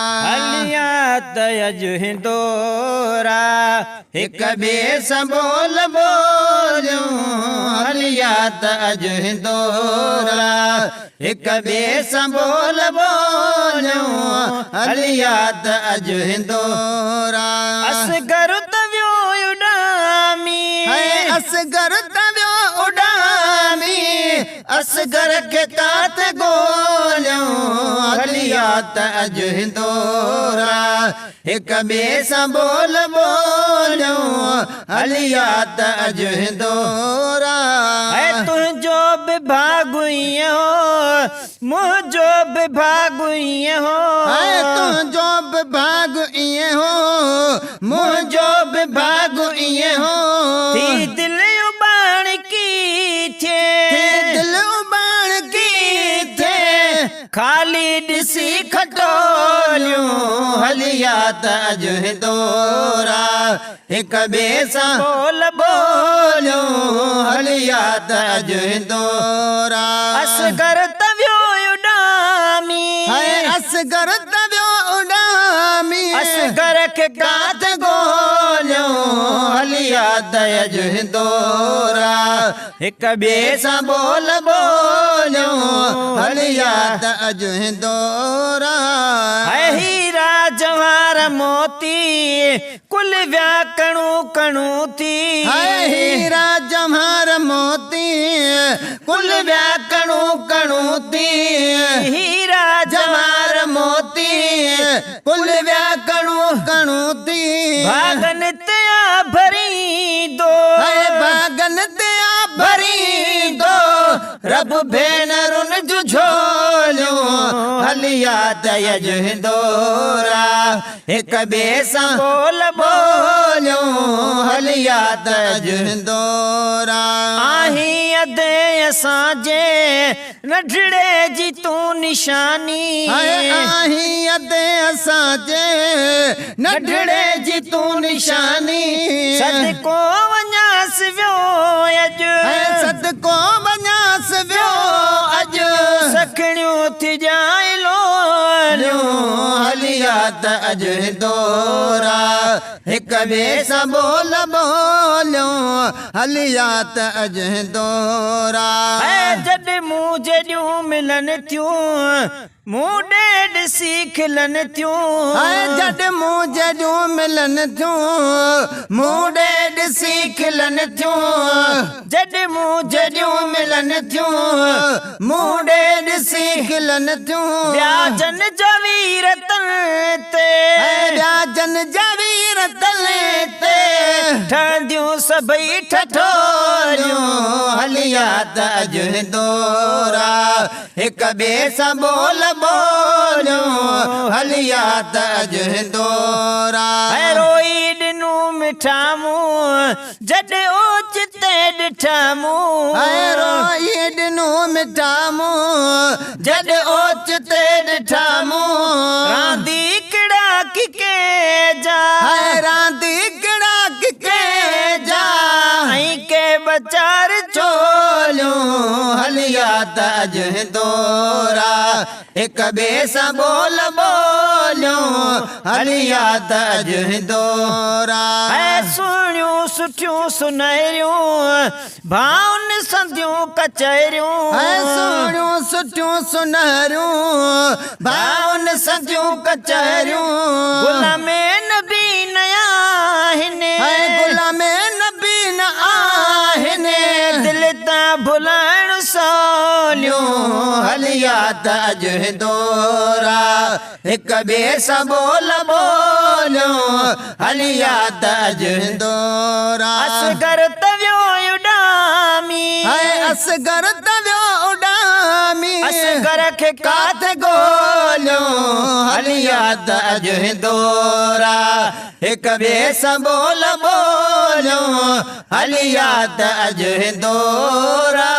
हलियात अज हिंदोरा हिक बे बोल बोलूं हलियात अज हिंदोरा हिक बे बोल बोलूं हलियात अज हिंदोरा असगर तव्यो उडामी असगर तव्यो उडामी असगर के कात गोल्यूं हलियात अज हिंदोरा हिक बे बोल बोलूं हलियात अज हिंदोरा तुझो भी भागुई हो मुझो भी भागुई हो तुझो भी भागुई हो मुझो भी भागुई हो थी दिल उबाण की थे दिल उबाण की थे खाली दिसी खटोलियूं हलियात अज हिंदोरा हिक बे बोल बोलूं हलियात अज हिंदोरा असगर तव्यो उडामी असगर तव्यो उडामी असगर के कात गोल्यूं हलियात अज हिंदोरा हिक बे बोल बोलूं हलियात अज हिंदोरा हीरा जवाहर मोती कुल व्या कणु कणु थी हीरा जवाहर मोती कुल व्या कणु कणु थी हीरा जवाहर मोती कुल व्या कणु कणु थी भागन त्या भरी दो भागन त्या भरी दो रब भेनरुन जुझोलियूं हलियात अज हिंदोरा हिक बे बोल बोलूं हलियात अज हिंदोरा आही अदे असांजे नढड़े जी तू निशानी आही अदे असांजे नढड़े जी तू निशानी सदको वञास वियो अज सदको वञास वियो अज सखणियूं थी जाए लोलियूं हलियात अज हिंदोरा हिक बे बोल बोलूं हलियात अज हिंदोरा जड मूं जॾियूं मिलन थियूं मूं ॾेढ सीखलन थियूं जड मूं जॾियूं मिलन थियूं मूं ॾेढ सीखलन थियूं जड मूं जॾियूं मिलन थियूं मूं ॾेढ सीखलन थियूं व्याजन जवीर तन ते व्याजन जवीर तन ते ठहंदियूं सभई ठठोलियूं हलियात अज हिंदोरा हिक बे बोल बोलूं हलियात अज हिंदोरा रोई ॾिनूं मिठा मूं जॾ ओचिते ॾिठा मूं रोई ॾिनूं मिठा मूं जॾ ओचिते ॾिठा मूं रांदी किड़ा किके जा रांदी किड़ा किके जा ऐं के बचार चोलियूं हलियात अज हिंदोरा हिक बे बोल बोलूं हलियात अज हिंदोरा सुणियूं सुठियूं सुनहरियूं भाउन संधियूं कचहरियूं सुणियूं सुठियूं सुनहरियूं भाउन संधियूं कचहरियूं गुलामे नबी न आहिनि गुलामे नबी न आहिनि दिल तां भुलाइण सवलियूं हलियात अज हिंदोरा हिक बे बोल बोलूं हलियात अज हिंदोरा असगर तव्यो उडामी असगर तव्यो उडामी असगर के कात गोल्यूं हलियात अज हिंदोरा हिक बे बोल बोलूं हलियात अज हिंदोरा